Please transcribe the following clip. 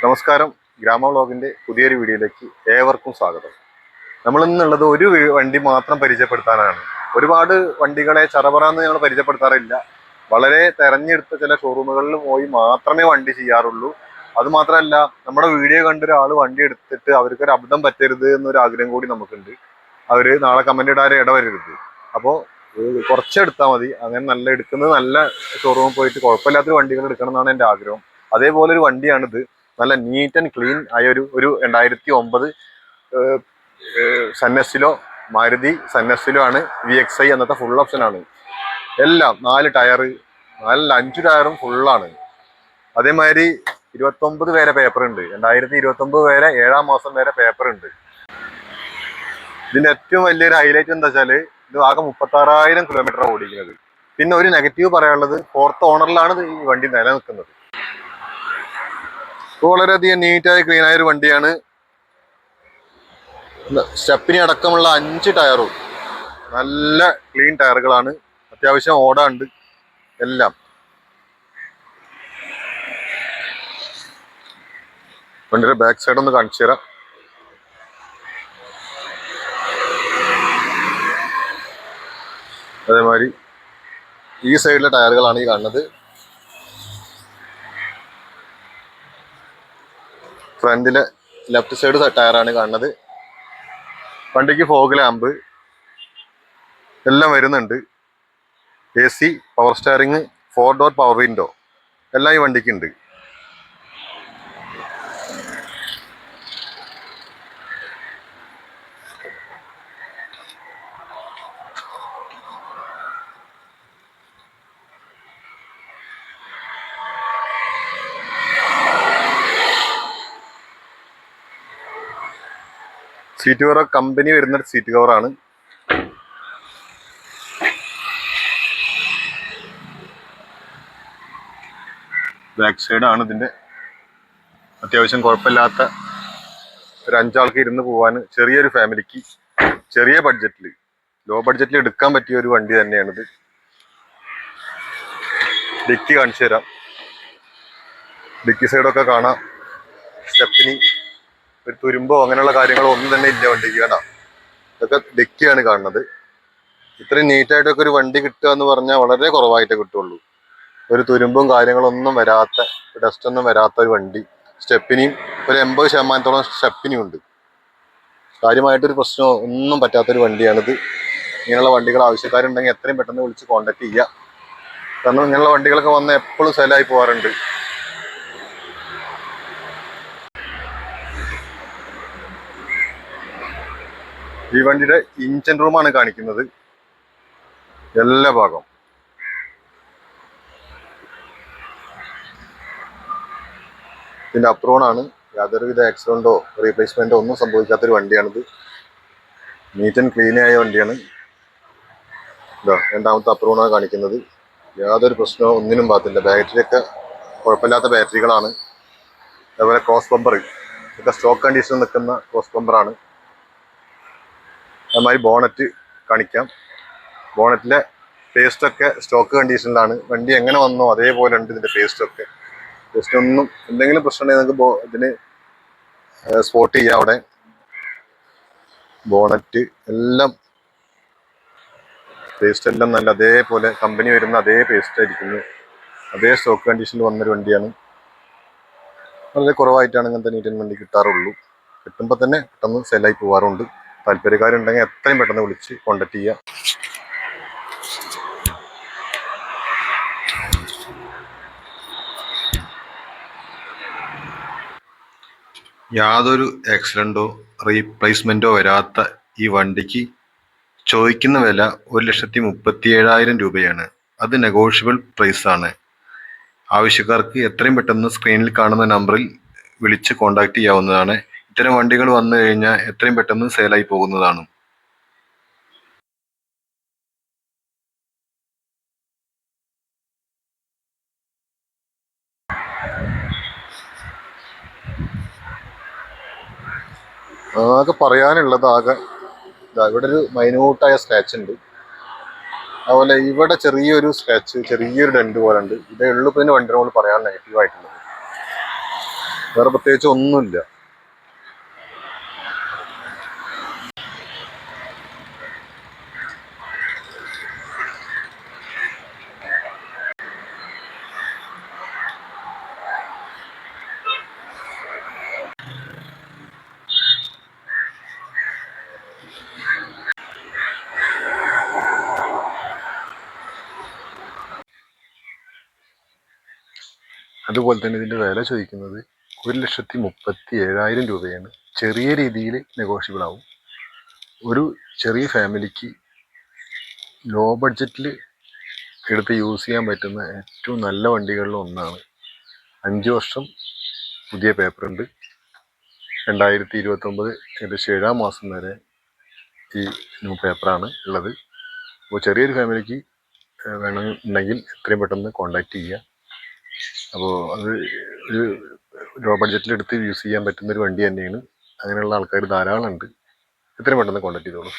നമസ്കാരം. ഗ്രാമ വ്ളോഗിന്റെ പുതിയൊരു വീഡിയോയിലേക്ക് ഏവർക്കും സ്വാഗതം. നമ്മൾ ഇന്നുള്ളത് ഒരു വണ്ടി മാത്രം പരിചയപ്പെടുത്താനാണ്. ഒരുപാട് വണ്ടികളെ ചറപറാന്ന് ഞങ്ങൾ പരിചയപ്പെടുത്താറില്ല. വളരെ തെരഞ്ഞെടുത്ത ചില ഷോറൂമുകളിൽ പോയി മാത്രമേ വണ്ടി ചെയ്യാറുള്ളൂ. അത് മാത്രമല്ല, നമ്മുടെ വീഡിയോ കണ്ട ഒരാൾ വണ്ടി എടുത്തിട്ട് അവർക്കൊരു അബദ്ധം പറ്റരുത് എന്നൊരു ആഗ്രഹം കൂടി നമുക്കുണ്ട്. അവര് നാളെ കമന്റ് ഇടാൻ ഇടവരരുത്. അപ്പോൾ കുറച്ചെടുത്താൽ മതി. അങ്ങനെ എടുക്കുന്നത് നല്ല ഷോറൂമിൽ പോയിട്ട് കുഴപ്പമില്ലാത്തൊരു വണ്ടികൾ എടുക്കണം എന്നാണ് എൻ്റെ ആഗ്രഹം. അതേപോലെ ഒരു വണ്ടിയാണിത്. നല്ല നീറ്റ് ആൻഡ് ക്ലീൻ ആയ ഒരു 2009 സന്നസിലോ മാരുതി സന്നസിലോ ആണ്. VXi എന്നത്തെ ഫുൾ ഓപ്ഷൻ ആണ്. എല്ലാം 4 ടയർ, 5 ടയറും ഫുള്ളാണ്. അതേമാതിരി 29 വരെ പേപ്പർ ഉണ്ട്. 2029 വരെ 7ാം മാസം വരെ പേപ്പർ ഉണ്ട്. ഇതിന്റെ ഏറ്റവും വലിയൊരു ഹൈലൈറ്റ് എന്താ വെച്ചാൽ ഇത് ആകെ 36,000 കിലോമീറ്റർ ഓടിക്കുന്നത്. പിന്നെ ഒരു നെഗറ്റീവ് പറയാനുള്ളത്, 4th ഓണറിലാണ് ഈ വണ്ടി നിലനിൽക്കുന്നത്. വളരെയധികം നീറ്റായി ക്ലീൻ ആയ ഒരു വണ്ടിയാണ്. സ്റ്റെപ്പിനി അടക്കമുള്ള 5 ടയറും നല്ല ക്ലീൻ ടയറുകളാണ്. അത്യാവശ്യം ഓടാണ്ട് എല്ലാം. വണ്ടിയുടെ ബാക്ക് സൈഡ് ഒന്ന് കാണിച്ചു തരാം. അതേമാതിരി ഈ സൈഡിലെ ടയറുകളാണ് ഈ കാണുന്നത്. ഫ്രണ്ടിലെ ലെഫ്റ്റ് സൈഡ് ടയറാണ് കാണുന്നത്. വണ്ടിക്ക് ഫോഗ് ലാമ്പ് എല്ലാം വരുന്നുണ്ട്. AC, power steering, 4 door power window എല്ലാം ഈ വണ്ടിക്ക് ഉണ്ട്. സീറ്റ് കവർ കമ്പനി വരുന്ന സീറ്റ് കവറാണ്. ബാക്ക് സൈഡാണ് ഇതിന്റെ. അത്യാവശ്യം കുഴപ്പമില്ലാത്ത ഒരു 5 ആൾക്ക് ഇരുന്ന് പോവാൻ, ചെറിയൊരു ഫാമിലിക്ക് ചെറിയ ബഡ്ജറ്റിൽ, ലോ ബഡ്ജറ്റിൽ എടുക്കാൻ പറ്റിയ ഒരു വണ്ടി തന്നെയാണിത്. ഡിക്കി കാണിച്ചു തരാം. ഡിക്കി സൈഡൊക്കെ കാണാം. സ്റ്റെപ്പിനി ഒരു തുരുമ്പോ അങ്ങനെയുള്ള കാര്യങ്ങളോ ഒന്നും തന്നെ ഇല്ല വണ്ടിക്ക്. കാണാം, ഇതൊക്കെ ഡിക്കിയാണ് കാണുന്നത്. ഇത്രയും നീറ്റായിട്ടൊക്കെ ഒരു വണ്ടി കിട്ടുക എന്ന് പറഞ്ഞാൽ വളരെ കുറവായിട്ടേ കിട്ടുള്ളൂ. ഒരു തുരുമ്പും കാര്യങ്ങളൊന്നും വരാത്ത, ഡസ്റ്റ് ഒന്നും വരാത്ത ഒരു വണ്ടി. സ്റ്റെപ്പിനിയും ഒരു 80% സ്റ്റെപ്പിനിയും ഉണ്ട്. കാര്യമായിട്ടൊരു പ്രശ്നമോ ഒന്നും പറ്റാത്തൊരു വണ്ടിയാണിത്. ഇങ്ങനെയുള്ള വണ്ടികൾ ആവശ്യക്കാരുണ്ടെങ്കിൽ എത്രയും പെട്ടെന്ന് വിളിച്ച് കോൺടാക്ട് ചെയ്യുക. കാരണം ഇങ്ങനെയുള്ള വണ്ടികളൊക്കെ വന്ന് എപ്പോഴും സെയിലായി പോകാറുണ്ട്. ഈ വണ്ടിയുടെ ഇഞ്ചൻ റൂമാണ് കാണിക്കുന്നത്. എല്ലാ ഭാഗം ഇതിന്റെ അപ്രോണാണ്. യാതൊരുവിധ ആക്സിഡന്റോ റീപ്ലേസ്മെന്റോ ഒന്നും സംഭവിക്കാത്തൊരു വണ്ടിയാണിത്. നീറ്റ് ആൻഡ് ക്ലീൻ ആയ വണ്ടിയാണ്. ഇതാ രണ്ടാമത്തെ അപ്രോണാണ് കാണിക്കുന്നത്. യാതൊരു പ്രശ്നമോ ഒന്നിനും പാകത്തില്ല. ബാറ്ററിയൊക്കെ കുഴപ്പമില്ലാത്ത ബാറ്ററികളാണ്. അതുപോലെ ക്രോസ് ബമ്പർ ഇതൊക്കെ സ്റ്റോക്ക് കണ്ടീഷനിൽ നിൽക്കുന്ന ക്രോസ് ബമ്പറാണ്. അതുമാതിരി ബോണറ്റ് കാണിക്കാം. ബോണറ്റിലെ പേസ്റ്റൊക്കെ സ്റ്റോക്ക് കണ്ടീഷനിലാണ്. വണ്ടി എങ്ങനെ വന്നോ അതേപോലെ ഉണ്ട് ഇതിന്റെ പേസ്റ്റൊക്കെ. പേസ്റ്റ് ഒന്നും എന്തെങ്കിലും പ്രശ്നം ഉണ്ടെങ്കിൽ നിങ്ങൾക്ക് ഇതിന് സ്പോട്ട് ചെയ്യാം. അവിടെ ബോണറ്റ് എല്ലാം പേസ്റ്റ് എല്ലാം നല്ല അതേപോലെ കമ്പനി വരുന്ന അതേ പേസ്റ്റ് ആയിരിക്കുന്നു. അതേ സ്റ്റോക്ക് കണ്ടീഷനിൽ വന്നൊരു വണ്ടിയാണ്. വളരെ കുറവായിട്ടാണ് ഇങ്ങനത്തെ നീറ്റ് ആൻഡ് വണ്ടി കിട്ടാറുള്ളൂ. കിട്ടുമ്പോൾ തന്നെ പെട്ടെന്ന് സെല്ലായി പോകാറുണ്ട്. താല്പര്യക്കാരുണ്ടെങ്കിൽ എത്രയും പെട്ടെന്ന് വിളിച്ച് കോൺടാക്ട് ചെയ്യുക. യാതൊരു ആക്സിഡന്റോ റീപ്ലേസ്മെന്റോ വരാത്ത ഈ വണ്ടിക്ക് ചോദിക്കുന്ന വില 1,37,000 രൂപയാണ്. അത് നെഗോഷ്യബിൾ പ്രൈസ് ആണ്. ആവശ്യക്കാർക്ക് എത്രയും പെട്ടെന്ന് സ്ക്രീനിൽ കാണുന്ന നമ്പറിൽ വിളിച്ച് കോൺടാക്ട് ചെയ്യാവുന്നതാണ്. ഇത്തരം വണ്ടികൾ വന്നു കഴിഞ്ഞാൽ എത്രയും പെട്ടെന്ന് സെയിലായി പോകുന്നതാണ്. ആകെ പറയാനുള്ളത് ഇവിടെ ഒരു മൈന്യൂട്ടായ സ്ക്രാച്ച് ഉണ്ട്. അതുപോലെ ഇവിടെ ചെറിയൊരു സ്ക്രാച്ച്, ചെറിയൊരു ഡെന്റ് പോലെ ഉണ്ട്. ഇതേ ഉള്ളൂ പിന്നെ വണ്ടിയോട് പറയാൻ നെഗറ്റീവ് ആയിട്ടുള്ളത്. വേറെ പ്രത്യേകിച്ച് ഒന്നുമില്ല. അതുപോലെ തന്നെ ഇതിൻ്റെ വില ചോദിക്കുന്നത് 1,37,000 രൂപയാണ്. ചെറിയ രീതിയിൽ നെഗോഷ്യബിൾ ആവും. ഒരു ചെറിയ ഫാമിലിക്ക് ലോ ബഡ്ജറ്റിൽ എടുത്ത് യൂസ് ചെയ്യാൻ പറ്റുന്ന ഏറ്റവും നല്ല വണ്ടികളിൽ ഒന്നാണ്. 5 വർഷം പുതിയ പേപ്പറുണ്ട്. 2029 ഏകദേശം 7-ാം മാസം വരെ ഈ ന്യൂ പേപ്പറാണ് ഉള്ളത്. അപ്പോൾ ചെറിയൊരു ഫാമിലിക്ക് വേണമെന്നുണ്ടെങ്കിൽ എത്രയും പെട്ടെന്ന് കോൺടാക്റ്റ് ചെയ്യുക. അപ്പോൾ അത് ഒരു ലോ ബഡ്ജറ്റിലെടുത്ത് യൂസ് ചെയ്യാൻ പറ്റുന്നൊരു വണ്ടി തന്നെയാണ്. അങ്ങനെയുള്ള ആൾക്കാർ ധാരാളം ഉണ്ട്. എത്രയും പെട്ടെന്ന് കോൺടാക്ട് ചെയ്തോളൂ.